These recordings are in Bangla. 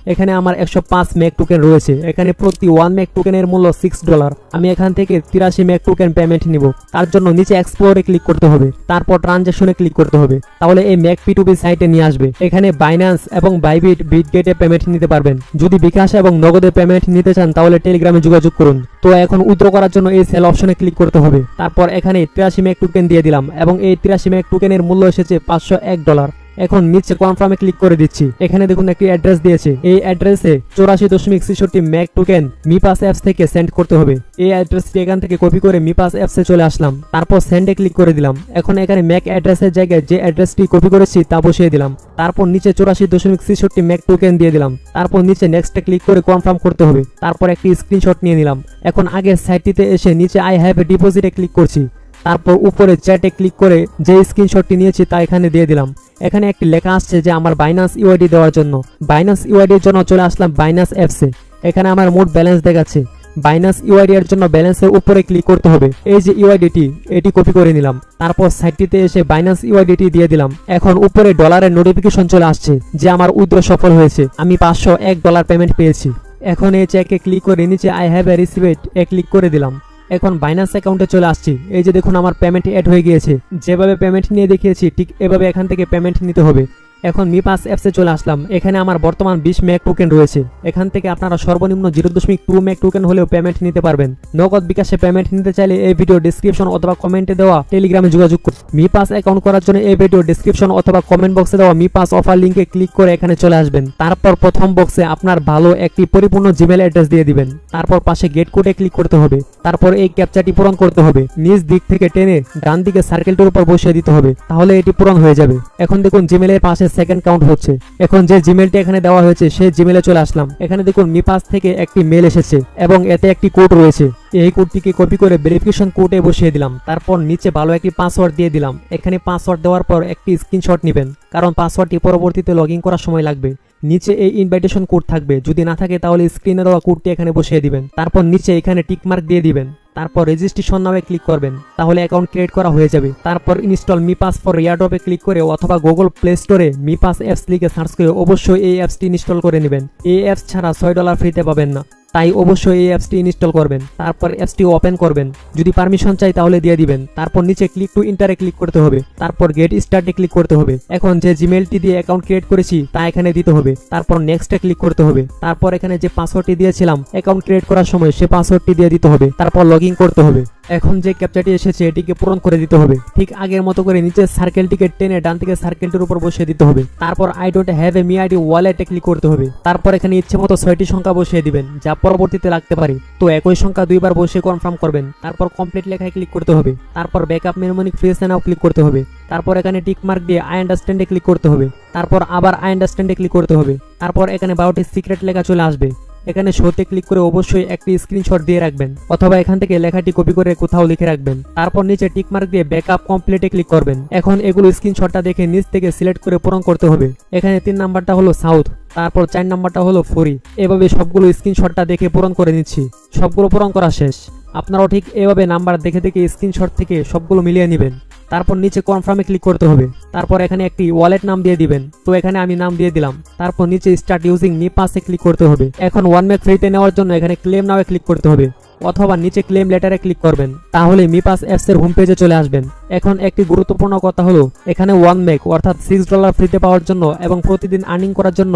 এখানে আমার 105 ম্যাক টোকেন রয়েছে। এখানে প্রতি 1 ম্যাক টোকেনের মূল্য $6। আমি এখান থেকে 83 ম্যাক টোকেন পেমেন্ট নিব। তার জন্য নিচে এক্সপ্লোরে ক্লিক করতে হবে, তারপর ট্রানজাকশনে ক্লিক করতে হবে, তাহলে এই ম্যাক P2P সাইটে নিয়ে আসবে। এখানে বাইন্যান্স এবং বাইবিট, বিটগেটে পেমেন্ট নিতে পারবেন। যদি বিকাশ এবং নগদে পেমেন্ট নিতে চান তাহলে টেলিগ্রামে যোগাযোগ করুন। তো এখন উইথড্র করার জন্য এই সেল অপশনে ক্লিক করতে হবে। তারপর এখানে 83 ম্যাক টোকেন দিয়ে দিলাম এবং এই 83 ম্যাক টোকেনের মূল্য এসেছে $501। এখন নিচে কনফার্মে ক্লিক করে দিচ্ছি। এখানে দেখুন একটি অ্যাড্রেস দিয়েছে, এই অ্যাড্রেসে 84.66 ম্যাক টোকেন মিপাস অ্যাপস থেকে সেন্ড করতে হবে। এই অ্যাড্রেসটি এখান থেকে কপি করে মিপাস অ্যাপসে চলে আসলাম, তারপর সেন্ডে ক্লিক করে দিলাম। এখন এখানে ম্যাক অ্যাড্রেসের জায়গায় যে অ্যাড্রেসটি কপি করেছি তা বসিয়ে দিলাম, তারপর নিচে 84.66 ম্যাক টোকেন দিয়ে দিলাম, তারপর নিচে নেক্সটে ক্লিক করে কনফার্ম করতে হবে। তারপর একটি স্ক্রিনশট নিয়ে নিলাম। এখন আগের সাইটটিতে এসে নিচে আই হ্যাভ এ ডিপোজিটে ক্লিক করছি, তারপর উপরে চ্যাটে ক্লিক করে যে স্ক্রিনশটটি নিয়েছি তা এখানে দিয়ে দিলাম। এখানে একটি লেখা আসছে যে আমার বাইন্যান্স ইউআইডি দেওয়ার জন্য। বাইন্যান্স ইউআইডির জন্য চলে আসলাম বাইন্যান্স অ্যাপসে। এখানে আমার মোট ব্যালেন্স দেখাচ্ছে। বাইন্যান্স ইউআইডি এর জন্য ব্যালেন্সের উপরে ক্লিক করতে হবে। এই যে ইউআইডিটি, এটি কপি করে নিলাম, তারপর সাইটটিতে এসে বাইন্যান্স ইউআইডিটি দিয়ে দিলাম। এখন উপরে ডলারের নোটিফিকেশন চলে আসছে যে আমার উইথড্র সফল হয়েছে, আমি $501 পেমেন্ট পেয়েছি। এখন এই চেকে ক্লিক করে নিচে I have a received a click করে দিলাম। এখন বাইন্যান্স অ্যাকাউন্টে চলে আসছি। এই যে দেখুন আমার পেমেন্ট অ্যাড হয়ে গিয়েছে। যেভাবে পেমেন্ট নিয়ে দেখিয়েছি ঠিক এভাবে এখান থেকে পেমেন্ট নিতে হবে। এখন মিপাস অ্যাপসে চলে আসলাম। এখানে আমার বর্তমান 20 ম্যাক টোকেন রয়েছে। এখান থেকে আপনারা সর্বনিম্ন 0.2 ম্যাক টোকেন হলেও পেমেন্ট নিতে পারবেন। নগদ বিকাশে পেমেন্ট নিতে চাইলে এই ভিডিও ডেসক্রিপশন অথবা কমেন্টে দেওয়া টেলিগ্রামে যোগাযোগ করুন। মিপাস অ্যাকাউন্ট করার জন্য এই ভিডিও ডেসক্রিপশন অথবা কমেন্ট বক্সে দেওয়া মিপাস অফার লিংকে ক্লিক করে এখানে চলে আসবেন। তারপর প্রথম বক্সে আপনার ভালো একটি পরিপূর্ণ জিমেল অ্যাড্রেস দিয়ে দিবেন। তারপর পাশে গেট কোডে ক্লিক করতে হবে। তারপর এই ক্যাপচাটি পূরণ করতে হবে। নিচ দিক থেকে টেনে ডান দিকে সার্কেলটির উপর বসিয়ে দিতে হবে, তাহলে এটি পূরণ হয়ে যাবে। এখন দেখুন জিমেলের পাশে সেকেন্ড কাউন্ট হচ্ছে। এখন যে জিমেলটি এখানে দেওয়া হয়েছে সেই জিমেলে চলে আসলাম। এখানে দেখুন মিপাস থেকে একটি মেল এসেছে এবং এতে একটি কোড রয়েছে। এই কোডটিকে কপি করে ভেরিফিকেশন কোডে বসিয়ে দিলাম। তারপর নিচে ভালো একটি পাসওয়ার্ড দিয়ে দিলাম। এখানে পাসওয়ার্ড দেওয়ার পর একটি স্ক্রিনশট নেবেন, কারণ পাসওয়ার্ডটি পরবর্তীতে লগইন করার সময় লাগবে। নিচে এই ইনভাইটেশন কোড থাকবে, যদি না থাকে তাহলে স্ক্রিনে দেওয়া কোডটি এখানে বসিয়ে দিবেন। তারপর নিচে এখানে টিকমার্ক দিয়ে দিবেন। তারপর রেজিস্ট্রেশন নামে ক্লিক করবেন, তাহলে অ্যাকাউন্ট ক্রিয়েট করা হয়ে যাবে। তারপর ইনস্টল মিপাস ফর এয়ারড্রপে ক্লিক করে অথবা গুগল প্লে স্টোরে মিপাস অ্যাপস লিখে সার্চ করে অবশ্যই এই অ্যাপসটি ইনস্টল করে নেবেন। এই অ্যাপস ছাড়া $6 ফ্রিতে পাবেন না, তাই অবশ্যই এই অ্যাপসটি ইনস্টল করবেন। তারপর অ্যাপসটি ওপেন করবেন, যদি পারমিশন চাই তাহলে দিয়ে দিবেন। তারপর নিচে ক্লিক টু ইন্টারে ক্লিক করতে হবে। তারপর গেট স্টার্টে ক্লিক করতে হবে। এখন যে জিমেলটি দিয়ে অ্যাকাউন্ট ক্রিয়েট করেছি তা এখানে দিতে হবে। তারপর নেক্সটে ক্লিক করতে হবে। তারপর এখানে যে পাসওয়ার্ডটি দিয়েছিলাম অ্যাকাউন্ট ক্রিয়েট করার সময় সে পাসওয়ার্ডটি দিয়ে দিতে হবে। তারপর লগইন করতে হবে। এখন যে ক্যাপচাটি এসেছে এটিকে পূরণ করে দিতে হবে। ঠিক আগের মতো করে নিচে সার্কেলটিকে টেনে ডান থেকে সার্কেলটির উপর বসিয়ে দিতে হবে। তারপর আই ডোন্ট হ্যাভ এ মিআইডি ওয়ালেটে ক্লিক করতে হবে। তারপর এখানে ইচ্ছে মতো 6টি সংখ্যা বসিয়ে দিবেন, যা পরবর্তীতে লাগতে পারে। তো একই সংখ্যা 2বার বসিয়ে কনফার্ম করবেন। তারপর কমপ্লিট লেখায় ক্লিক করতে হবে। তারপর backup mnemonic fridge now click করতে হবে। তারপর এখানে টিক মার্ক দিয়ে আই আন্ডারস্ট্যান্ডে ক্লিক করতে হবে। তারপর আবার আই আন্ডারস্ট্যান্ডে ক্লিক করতে হবে। তারপর এখানে 12টি সিক্রেট লেখা চলে আসবে। এখানে শোতে ক্লিক করে অবশ্যই একটি স্ক্রিনশট দিয়ে রাখবেন, অথবা এখান থেকে লেখাটি কপি করে কোথাও লিখে রাখবেন। তারপর নিচে টিক মার্ক দিয়ে ব্যাকআপ কমপ্লিটে ক্লিক করবেন। এখন এগুলো স্ক্রিনশটটা দেখে নিচ থেকে সিলেক্ট করে পূরণ করতে হবে। এখানে 3 নাম্বারটা হলো সাউথ, তারপর 4 নাম্বারটা হলো ফরি। এভাবে সবগুলো স্ক্রিনশটটা দেখে পূরণ করে নিচ্ছি। সবগুলো পূরণ করা শেষ। আপনারাও ঠিক এভাবে নাম্বার দেখে দেখে স্ক্রিনশট থেকে সবগুলো মিলিয়ে নেবেন। তারপর নিচে কনফার্মে ক্লিক করতে হবে। তারপর এখানে একটি ওয়ালেট নাম দিয়ে দিবেন, তো এখানে আমি নাম দিয়ে দিলাম। তারপর নিচে স্টার্ট ইউজিং মিপাসে ক্লিক করতে হবে। এখন 1 ম্যাক ফ্রিতে নেওয়ার জন্য এখানে ক্লেম নাও ক্লিক করতে হবে, অথবা নিচে ক্লেম লেটারে ক্লিক করবেন, তাহলে মিপাস অ্যাপস এর হোম পেজে চলে আসবেন। এখন একটি গুরুত্বপূর্ণ কথা হলো, এখানে 1 ম্যাক অর্থাৎ $6 ফ্রিতে পাওয়ার জন্য এবং প্রতিদিন আর্নিং করার জন্য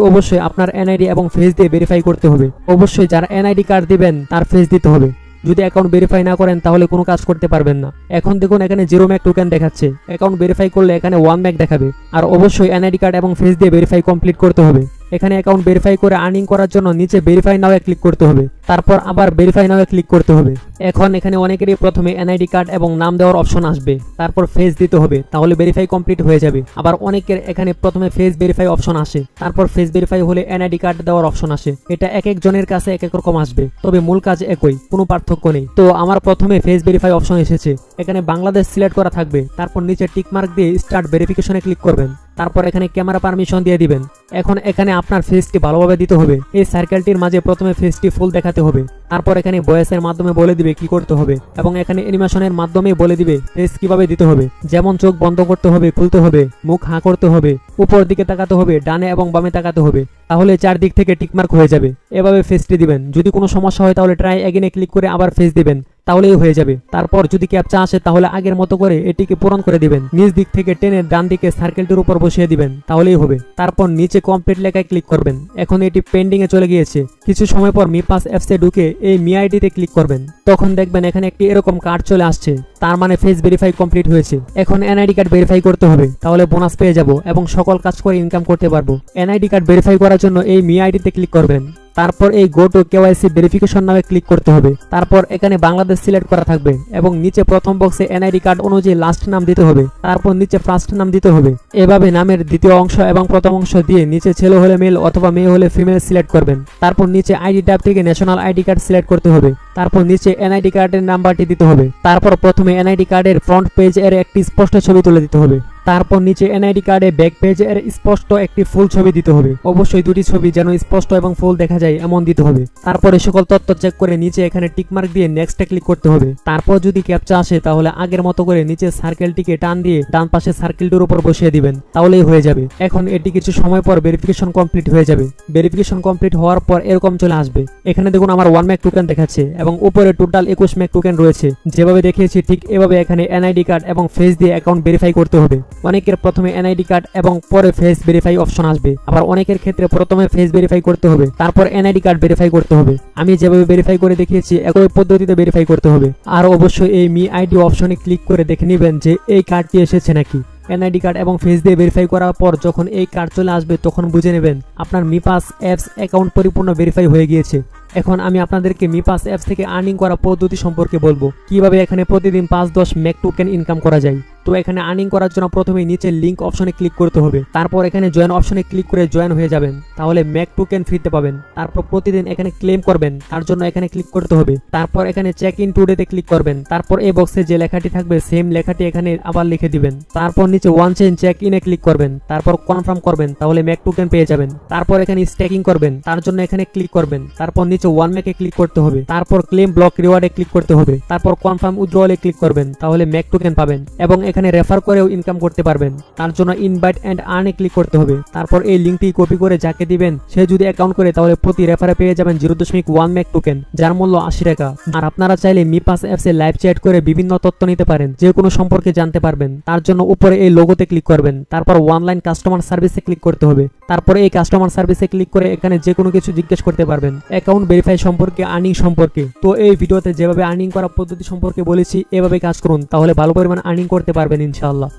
অবশ্যই আপনার এনআইডি এবং ফেস দিয়ে ভেরিফাই করতে হবে। অবশ্যই যারা এনআইডি কার্ড দিবেন তার ফেস দিতে হবে। যদি অ্যাকাউন্ট ভেরিফাই না করেন তাহলে কোনো কাজ করতে পারবেন না। এখন দেখুন এখানে 0 ম্যাক টোকেন দেখাচ্ছে। অ্যাকাউন্ট ভেরিফাই করলে এখানে 1 ম্যাক দেখাবে। আর অবশ্যই এনআইডি কার্ড এবং ফেস দিয়ে ভেরিফাই কমপ্লিট করতে হবে। এখানে অ্যাকাউন্ট ভেরিফাই করে আর্নিং করার জন্য নিচে ভেরিফাই নাও ক্লিক করতে হবে। তারপর আবার ভেরিফাই নাও ক্লিক করতে হবে। এখন এখানে অনেকেরই প্রথমে এনআইডি কার্ড এবং নাম দেওয়ার অপশন আসবে, তারপর ফেস দিতে হবে, তাহলে ভেরিফাই কমপ্লিট হয়ে যাবে। আবার অনেকের এখানে প্রথমে ফেস ভেরিফাই অপশন আসে, তারপর ফেস ভেরিফাই হলে এনআইডি কার্ড দেওয়ার অপশন আসে। এটা এক একজনের কাছে এক এক রকম আসবে, তবে মূল কাজ একই, কোনো পার্থক্য নেই। তো আমার প্রথমে ফেস ভেরিফাই অপশন এসেছে। এখানে বাংলাদেশ সিলেক্ট করা থাকবে। তারপর নিচে টিক মার্ক দিয়ে স্টার্ট ভেরিফিকেশনে ক্লিক করবেন। তারপর এখানে ক্যামেরা পারমিশন দিয়ে দিবেন। এখন এখানে আপনার ফেসটি ভালোভাবে দিতে হবে। এই সার্কেলটির মাঝে প্রথমে ফেসটি ফুল দেখাতে হবে। তারপর এখানে ভয়েসের মাধ্যমে বলে দিবে কি করতে হবে এবং এখানে অ্যানিমেশনের মাধ্যমে বলে দিবে ফেস কিভাবে দিতে হবে, যেমন চোখ বন্ধ করতে হবে, খুলতে হবে, মুখ হাঁ করতে হবে, উপর দিকে তাকাতে হবে, ডানে এবং বামে তাকাতে হবে, তাহলে চারদিক থেকে টিকমার্ক হয়ে যাবে। এভাবে ফেসটি দিবেন। যদি কোনো সমস্যা হয় তাহলে ট্রাই এগেনে ক্লিক করে আবার ফেস দিবেন, তাহলেই হয়ে যাবে। তারপর যদি ক্যাপচা আসে তাহলে আগের মতো করে এটিকে পূরণ করে দিবেন। নিচ দিক থেকে টেনে ডান দিকে সার্কেলটির উপর বসিয়ে দিবেন, তাহলেই হবে। তারপর নিচে কমপ্লিট লেখায় ক্লিক করবেন। এখন এটি পেন্ডিং এ চলে গিয়েছে। কিছু সময় পর মি পাস অ্যাপসে ঢুকে এই মি আইডিতে ক্লিক করবেন। তখন দেখবেন এখানে একটি এরকম কার্ড চলে আসছে, তার মানে ফেস ভেরিফাই কমপ্লিট হয়েছে। এখন এনআইডি কার্ড ভেরিফাই করতে হবে, তাহলে বোনাস পেয়ে যাব এবং সকল কাজ করে ইনকাম করতে পারবো। এনআইডি কার্ড ভেরিফাই করার জন্য এই মি আইডিতে ক্লিক করবেন। তারপর এই গো টু কেওয়াইসি ভেরিফিকেশন নামে ক্লিক করতে হবে। তারপর এখানে বাংলাদেশ সিলেক্ট করা থাকবে এবং নিচে প্রথম বক্সে এনআইডি কার্ড অনুযায়ী লাস্ট নাম দিতে হবে, তারপর নিচে ফার্স্ট নাম দিতে হবে। এভাবে নামের দ্বিতীয় অংশ এবং প্রথম অংশ দিয়ে নিচে ছেলে হলে মেল অথবা মেয়ে হলে ফিমেল সিলেক্ট করবেন। তারপর নিচে আইডি ট্যাব থেকে ন্যাশনাল আইডি কার্ড সিলেক্ট করতে হবে। তারপর নিচে এনআইডি কার্ডের নাম্বারটি দিতে হবে। তারপর প্রথমে এনআইডি কার্ডের ফ্রন্ট পেজ এর একটি স্পষ্ট ছবি তুলে দিতে হবে। তারপর নিচে এনআইডি কার্ডে ব্যাক পেজ এর স্পষ্ট একটি ফুল ছবি দিতে হবে। অবশ্যই দুটি ছবি যেন স্পষ্ট এবং ফুল দেখা যায় এমন দিতে হবে। তারপরে সকল তথ্য চেক করে নিচে এখানে টিকমার্ক দিয়ে নেক্সটে ক্লিক করতে হবে। তারপর যদি ক্যাপচা আসে তাহলে আগের মতো করে নিচে সার্কেলটিকে টান দিয়ে ডান পাশে সার্কেলটির উপর বসিয়ে দিবেন, তাহলেই হয়ে যাবে। এখন এটি কিছু সময় পর ভেরিফিকেশন কমপ্লিট হয়ে যাবে। ভেরিফিকেশন কমপ্লিট হওয়ার পর এরকম চলে আসবে। এখানে দেখুন আমার 1 ম্যাক টোকেন দেখাচ্ছে এবং উপরে টোটাল 21 ম্যাক টোকেন রয়েছে। যেভাবে দেখিয়েছি ঠিক এভাবে এখানে এনআইডি কার্ড এবং ফেস দিয়ে অ্যাকাউন্ট ভেরিফাই করতে হবে। অনেকের প্রথমে এনআইডি কার্ড এবং পরে ফেস ভেরিফাই অপশন আসবে, আবার অনেকের ক্ষেত্রে প্রথমে ফেস ভেরিফাই করতে হবে, তারপর এনআইডি কার্ড ভেরিফাই করতে হবে। আমি যেভাবে ভেরিফাই করে দেখিয়েছি একই পদ্ধতিতে ভেরিফাই করতে হবে। আর অবশ্যই এই মি আইডি অপশনে ক্লিক করে দেখে নেবেন যে এই কার্ডটি এসেছে নাকি। এনআইডি কার্ড এবং ফেস দিয়ে ভেরিফাই করার পর যখন এই কার্ড চলে আসবে তখন বুঝে নেবেন আপনার মি পাস অ্যাপস অ্যাকাউন্ট পরিপূর্ণ ভেরিফাই হয়ে গিয়েছে। এখন আমি আপনাদেরকে মি পাস অ্যাপস থেকে আর্নিং করা পদ্ধতি সম্পর্কে বলবো, কিভাবে এখানে প্রতিদিন 5-10 ম্যাক টোকেন ইনকাম করা যায়। তো এখানে আর্নিং করার জন্য প্রথমে নিচে লিংক অপশনে ক্লিক করতে হবে। তারপর এখানে জয়েন অপশনে ক্লিক করে জয়েন হয়ে যাবেন, তাহলে ম্যাক টোকেন ফ্রিতে পাবেন। তারপর প্রতিদিন এখানে ক্লেম করবেন, তার জন্য এখানে ক্লিক করতে হবে। তারপর এখানে চেক ইন টুডেতে ক্লিক করবেন। তারপর এই বক্সে যে লেখাটি থাকবে সেম লেখাটি এখানে আবার লিখে দিবেন। তারপর নিচে ওয়ান চেইন চেক ইনে ক্লিক করবেন, তারপর কনফার্ম করবেন, তাহলে ম্যাক টোকেন পেয়ে যাবেন। তারপর এখানে স্টেকিং করবেন, তার জন্য এখানে ক্লিক করবেন। তারপর নিচে ওয়ান ম্যাকে ক্লিক করতে হবে। তারপর ক্লেম ব্লক রিওয়ার্ডে ক্লিক করতে হবে। তারপর কনফার্ম উইথড্রয়ালে ক্লিক করবেন, তাহলে ম্যাক টোকেন পাবেন এবং এখানে রেফার করেও ইনকাম করতে পারবেন। তার জন্য ইনভাইট এন্ড আর্নে ক্লিক করতে হবে। তারপর এই লিংকটি কপি করে যাকে দিবেন সে যদি অ্যাকাউন্ট করে তাহলে প্রতি রেফারে পেয়ে যাবেন 0.1 ম্যাক টোকেন, যার মূল্য 80 টাকা। আর আপনারা চাইলে মি পাস অ্যাপসে লাইভ চ্যাট করে বিভিন্ন তথ্য নিতে পারেন, যে কোনো সম্পর্কে জানতে পারবেন। তার জন্য উপরে এই লোগোতে ক্লিক করবেন। তারপর অনলাইন কাস্টমার সার্ভিসে ক্লিক করতে হবে। তারপরে এই কাস্টমার সার্ভিসে ক্লিক করে এখানে যে কোনো কিছু জিজ্ঞেস করতে পারবেন অ্যাকাউন্ট ভেরিফাই সম্পর্কে, আর্নিং সম্পর্কে। তো এই ভিডিওতে যেভাবে আর্নিং করা পদ্ধতি সম্পর্কে বলেছি এভাবে কাজ করুন, তাহলে ভালো পরিমাণ আর্নিং করতে পারবেন ইনশাআল্লাহ।